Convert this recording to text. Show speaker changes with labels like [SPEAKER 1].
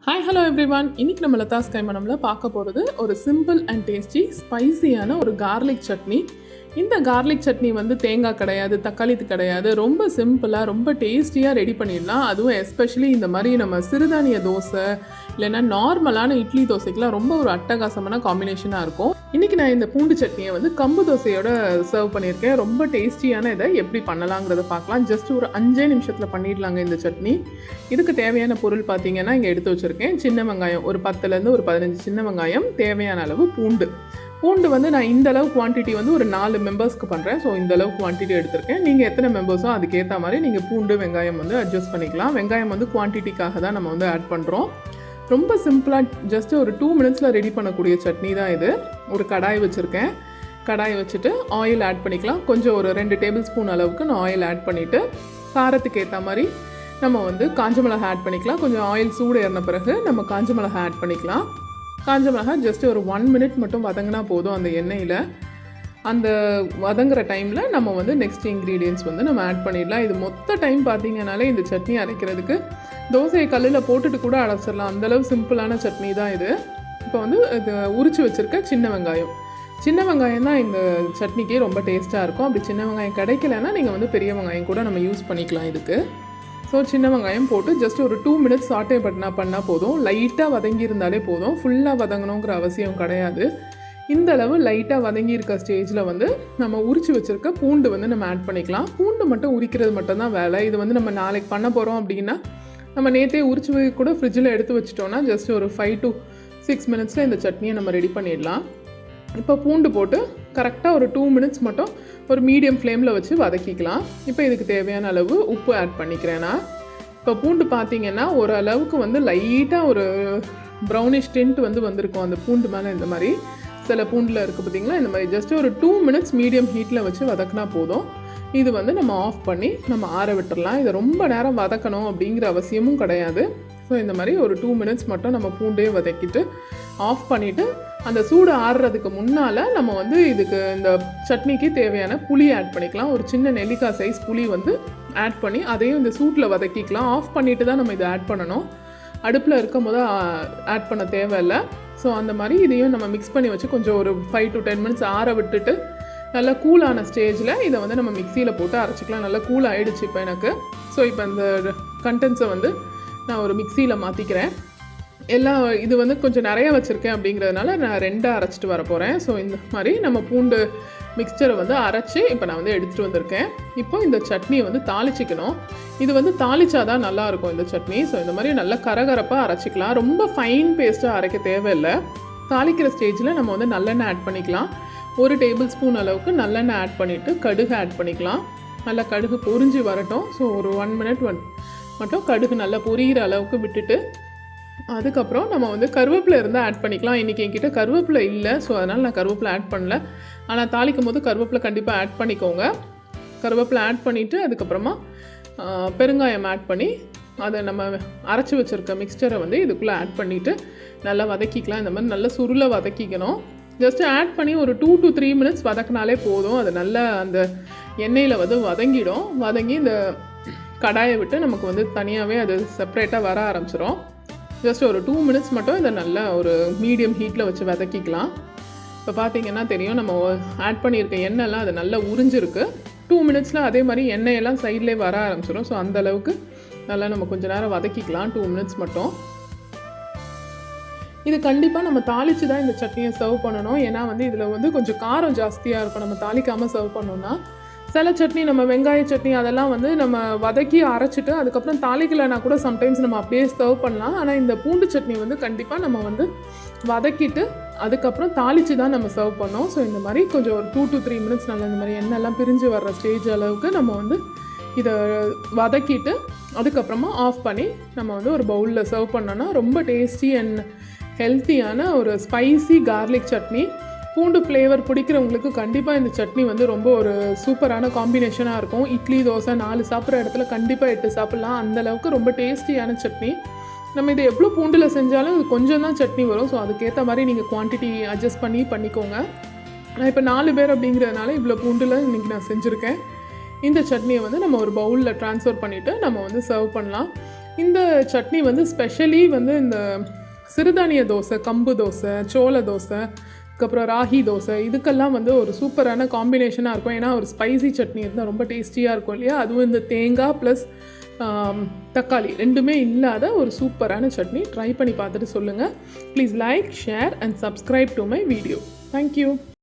[SPEAKER 1] Hi hello everyone. இன்னைக்கு நம்ம லதாஸ் கைமனம்ல பார்க்க போகிறது ஒரு சிம்பிள் அண்ட் டேஸ்டி ஸ்பைசியான ஒரு கார்லிக் சட்னி. இந்த கார்லிக் சட்னி வந்து தேங்காய் கிடையாது, தக்காளி கிடையாது, ரொம்ப சிம்பிளாக ரொம்ப டேஸ்டியாக ரெடி பண்ணிடலாம். அதுவும் எஸ்பெஷலி இந்த மாதிரி நம்ம சிறுதானிய தோசை இல்லைன்னா நார்மலான இட்லி தோசைக்கெலாம் ரொம்ப ஒரு அட்டகாசமான காம்பினேஷனாக இருக்கும். இன்றைக்கி நான் இந்த பூண்டு சட்னியை வந்து கம்பு தோசையோட சர்வ் பண்ணியிருக்கேன். ரொம்ப டேஸ்டியான இதை எப்படி பண்ணலாங்கிறத பார்க்கலாம். ஜஸ்ட் ஒரு 5 நிமிஷத்தில் பண்ணிடலாங்க இந்த சட்னி. இதுக்கு தேவையான பொருள் பார்த்தீங்கன்னா இங்கே எடுத்து வச்சுருக்கேன். சின்ன வெங்காயம் ஒரு 10லேருந்து ஒரு 15 சின்ன வெங்காயம், தேவையான அளவு பூண்டு வந்து நான் இந்த அளவு குவான்டிட்டி வந்து ஒரு 4 மெம்பர்ஸ்க்கு பண்ணுறேன். ஸோ இந்த அளவு குவான்டிட்டி எடுத்திருக்கேன். நீங்கள் எத்தனை மெம்பர்ஸோ அதுக்கேற்ற மாதிரி நீங்கள் பூண்டு வெங்காயம் வந்து அட்ஜஸ்ட் பண்ணிக்கலாம். வெங்காயம் வந்து குவான்டிட்டிக்காக தான் நம்ம வந்து ஆட் பண்ணுறோம். ரொம்ப சிம்பிளாக ஜஸ்ட் ஒரு 2 மினிட்ஸில் ரெடி பண்ணக்கூடிய சட்னி தான் இது. ஒரு கடாய் வச்சுருக்கேன். கடாய் வச்சுட்டு ஆயில் ஆட் பண்ணிக்கலாம். கொஞ்சம் ஒரு 2 டேபிள் ஸ்பூன் அளவுக்கு நான் ஆயில் ஆட் பண்ணிவிட்டு காரத்துக்கு ஏற்ற மாதிரி நம்ம வந்து காஞ்ச மிளகா ஆட் பண்ணிக்கலாம். கொஞ்சம் ஆயில் சூடு ஏறின பிறகு நம்ம காஞ்ச மிளகா ஆட் பண்ணிக்கலாம். காஞ்ச மிளகா ஜஸ்ட் ஒரு 1 மினிட் மட்டும் வதங்கினா போதும் அந்த எண்ணெயில். அந்த வதங்குற டைமில் நம்ம வந்து நெக்ஸ்ட் இன்க்ரீடியன்ட்ஸ் வந்து நம்ம ஆட் பண்ணிடலாம். இது மொத்த டைம் பார்த்தீங்கன்னாலே இந்த சட்னி அரைக்கிறதுக்கு தோசையை கல்லில் போட்டுட்டு கூட அரைச்சிடலாம். அந்தளவு சிம்பிளான சட்னி தான் இது. இப்போ வந்து இது உரித்து வச்சுருக்க சின்ன வெங்காயம் தான் இந்த சட்னிக்கே ரொம்ப டேஸ்ட்டாக இருக்கும். அப்படி சின்ன வெங்காயம் கிடைக்கலன்னா நீங்கள் வந்து பெரிய வெங்காயம் கூட நம்ம யூஸ் பண்ணிக்கலாம் இதுக்கு. ஸோ சின்ன வெங்காயம் போட்டு ஜஸ்ட் ஒரு 2 மினிட்ஸ் சாட்டே பண்ணால் போதும். லைட்டாக வதங்கி இருந்தாலே போதும். ஃபுல்லாக வதங்கணுங்கிற அவசியம் கிடையாது. இந்த அளவு லைட்டாக வதங்கி இருக்க ஸ்டேஜில் வந்து நம்ம உரித்து வச்சுருக்க பூண்டு வந்து நம்ம ஆட் பண்ணிக்கலாம். பூண்டு மட்டும் உரிக்கிறது மட்டும்தான் வேலை. இது வந்து நம்ம நாளைக்கு பண்ண போகிறோம் அப்படின்னா நம்ம நேற்றே உரிச்சு கூட ஃப்ரிட்ஜில் எடுத்து வச்சிட்டோன்னா ஜஸ்ட் ஒரு 5 to 6 மினிட்ஸில் இந்த சட்னியை நம்ம ரெடி பண்ணிடலாம். இப்போ பூண்டு போட்டு கரெக்டாக ஒரு 2 மினிட்ஸ் மட்டும் ஒரு மீடியம் ஃப்ளேமில் வச்சு வதக்கிக்கலாம். இப்போ இதுக்கு தேவையான அளவு உப்பு ஆட் பண்ணிக்கிறேன் நான். இப்போ பூண்டு பார்த்தீங்கன்னா ஒரு அளவுக்கு வந்து லைட்டாக ஒரு ப்ரௌனிஷ் டிண்ட் வந்து வந்திருக்கும் அந்த பூண்டு மேலே. இந்த மாதிரி சில பூண்டில் இருக்குது பார்த்தீங்களா, இந்த மாதிரி ஜஸ்ட் ஒரு 2 மினிட்ஸ் மீடியம் ஹீட்டில் வச்சு வதக்கினா போதும். இது வந்து நம்ம ஆஃப் பண்ணி நம்ம ஆற விட்டுடலாம். இதை ரொம்ப நேரம் வதக்கணும் அப்படிங்கிற அவசியமும் கிடையாது. ஸோ இந்த மாதிரி ஒரு 2 மினிட்ஸ் மட்டும் நம்ம பூண்டே வதக்கிட்டு ஆஃப் பண்ணிவிட்டு அந்த சூடு ஆறுறதுக்கு முன்னால் நம்ம வந்து இதுக்கு இந்த சட்னிக்கு தேவையான புளி ஆட் பண்ணிக்கலாம். ஒரு சின்ன நெல்லிக்காய் சைஸ் புளி வந்து ஆட் பண்ணி அதையும் இந்த சூட்டில் வதக்கிக்கலாம். ஆஃப் பண்ணிவிட்டு தான் நம்ம இதை ஆட் பண்ணணும். அடுப்பில் இருக்கும் போது ஆட் பண்ண தேவையில்லை. ஸோ அந்த மாதிரி இதையும் நம்ம மிக்ஸ் பண்ணி வச்சு கொஞ்சம் ஒரு 5 to 10 மினிட்ஸ் ஆற விட்டுட்டு நல்லா கூலான ஸ்டேஜில் இதை வந்து நம்ம மிக்சியில் போட்டு அரைச்சிக்கலாம். நல்லா கூல் ஆகிடுச்சு இப்போ எனக்கு. ஸோ இப்போ இந்த கண்டென்ட்ஸை வந்து நான் ஒரு மிக்சியில் மாற்றிக்கிறேன். எல்லாம் இது வந்து கொஞ்சம் நிறைய வச்சுருக்கேன் அப்படிங்கிறதுனால நான் 2 அரைச்சிட்டு வர போகிறேன். ஸோ இந்த மாதிரி நம்ம பூண்டு மிக்சரை வந்து அரைச்சி இப்போ நான் வந்து எடுத்துகிட்டு வந்திருக்கேன். இப்போ இந்த சட்னியை வந்து தாளிச்சிக்கணும். இது வந்து தாளிச்சாதான் நல்லாயிருக்கும் இந்த சட்னி. ஸோ இந்த மாதிரி நல்லா கரகரப்பாக அரைச்சிக்கலாம். ரொம்ப ஃபைன் பேஸ்ட்டாக அரைக்க தேவையில்லை. தாளிக்கிற ஸ்டேஜில் நம்ம வந்து நல்லெண்ணெய் ஆட் பண்ணிக்கலாம். 1 டேபிள் ஸ்பூன் அளவுக்கு நல்லெண்ணெய் ஆட் பண்ணிவிட்டு கடுகு ஆட் பண்ணிக்கலாம். நல்லா கடுகு பொரிஞ்சு வரட்டும். ஸோ ஒரு 1 மினிட் மட்டும் கடுகு நல்லா பொரியிற அளவுக்கு விட்டுட்டு அதுக்கப்புறம் நம்ம வந்து கருவேப்பிலை இருந்தால் ஆட் பண்ணிக்கலாம். இன்றைக்கி என்கிட்ட கருவேப்பிலை இல்லை, ஸோ அதனால் நான் கருவேப்பிலை ஆட் பண்ணல. ஆனால் தாளிக்கும் போது கருவேப்பிலை கண்டிப்பாக ஆட் பண்ணிக்கோங்க. கருவேப்பிலை ஆட் பண்ணிவிட்டு அதுக்கப்புறமா பெருங்காயம் ஆட் பண்ணி அதை நம்ம அரைச்சி வச்சுருக்க மிக்சரை வந்து இதுக்குள்ளே ஆட் பண்ணிவிட்டு நல்லா வதக்கிக்கலாம். இந்த மாதிரி நல்லா சுருளை வதக்கிக்கணும். ஜஸ்ட்டு ஆட் பண்ணி ஒரு 2 to 3 மினிட்ஸ் வதக்கினாலே போதும். அது நல்லா அந்த எண்ணெயில் வந்து வதங்கி இந்த கடாயை விட்டு நமக்கு வந்து தனியாகவே அது செப்ரேட்டாக வர ஆரம்பிச்சிடும். ஜஸ்ட் ஒரு 2 மினிட்ஸ் மட்டும் இதை நல்லா ஒரு மீடியம் ஹீட்டில் வச்சு வதக்கிக்கலாம். இப்போ பார்த்தீங்கன்னா தெரியும் நம்ம ஆட் பண்ணியிருக்க எண்ணெய்லாம் அது நல்லா உறிஞ்சிருக்கு. 2 மினிட்ஸில் அதே மாதிரி எண்ணெயெல்லாம் சைட்லேயே வர ஆரம்பிச்சிடும். ஸோ அந்தளவுக்கு நல்லா நம்ம கொஞ்சம் நேரம் வதக்கிக்கலாம். 2 மினிட்ஸ் மட்டும். இது கண்டிப்பாக நம்ம தாளித்து தான் இந்த சட்னியை சர்வ் பண்ணணும். ஏன்னா வந்து இதில் வந்து கொஞ்சம் காரம் ஜாஸ்தியாக இருக்கும் நம்ம தாளிக்காமல் சர்வ் பண்ணோன்னா. சில சட்னி நம்ம வெங்காய சட்னி அதெல்லாம் வந்து நம்ம வதக்கி அரைச்சிட்டு அதுக்கப்புறம் தாளிக்கலைனா கூட சம்டைம்ஸ் நம்ம அப்படியே சர்வ் பண்ணலாம். ஆனால் இந்த பூண்டு சட்னி வந்து கண்டிப்பாக நம்ம வந்து வதக்கிட்டு அதுக்கப்புறம் தாளித்து தான் நம்ம சர்வ் பண்ணோம். ஸோ இந்த மாதிரி கொஞ்சம் ஒரு 2 to 3 மினிட்ஸ் நல்லா இந்த மாதிரி எண்ணெய்லாம் பிரிஞ்சு வர்ற ஸ்டேஜ் அளவுக்கு நம்ம வந்து இதை வதக்கிட்டு அதுக்கப்புறமா ஆஃப் பண்ணி நம்ம வந்து ஒரு பவுலில் சர்வ் பண்ணோன்னா ரொம்ப டேஸ்டி அண்ட் ஹெல்த்தியான ஒரு ஸ்பைசி கார்லிக் சட்னி. பூண்டு ஃப்ளேவர் பிடிக்கிறவங்களுக்கு கண்டிப்பாக இந்த சட்னி வந்து ரொம்ப ஒரு சூப்பரான காம்பினேஷனாக இருக்கும். இட்லி தோசை 4 சாப்பிட்ற இடத்துல கண்டிப்பாக 8 சாப்பிட்லாம். அந்தளவுக்கு ரொம்ப டேஸ்டியான சட்னி. நம்ம இதை எவ்வளோ பூண்டில் செஞ்சாலும் இது கொஞ்சம் தான் சட்னி வரும். ஸோ அதுக்கேற்ற மாதிரி நீங்கள் குவான்டிட்டி அட்ஜஸ்ட் பண்ணிக்கோங்க. நான் இப்போ 4 பேர் அப்படிங்கிறதுனால இவ்வளோ பூண்டில் இன்றைக்கி நான் செஞ்சுருக்கேன். இந்த சட்னியை வந்து நம்ம ஒரு பவுலில் ட்ரான்ஸ்ஃபர் பண்ணிவிட்டு நம்ம வந்து சர்வ் பண்ணலாம். இந்த சட்னி வந்து ஸ்பெஷலி வந்து இந்த சிறுதானிய தோசை, கம்பு தோசை, சோள தோசை, அதுக்கப்புறம் ராகி தோசை இதுக்கெல்லாம் வந்து ஒரு சூப்பரான காம்பினேஷனாக இருக்கும். ஏன்னா ஒரு ஸ்பைசி சட்னி இருந்தால் ரொம்ப டேஸ்டியாக இருக்கும் இல்லையா? அதுவும் இந்த தேங்காய் ப்ளஸ் தக்காளி ரெண்டுமே இல்லாத ஒரு சூப்பரான சட்னி. ட்ரை பண்ணி பார்த்துட்டு சொல்லுங்கள். Please like, share and subscribe to my video. Thank you.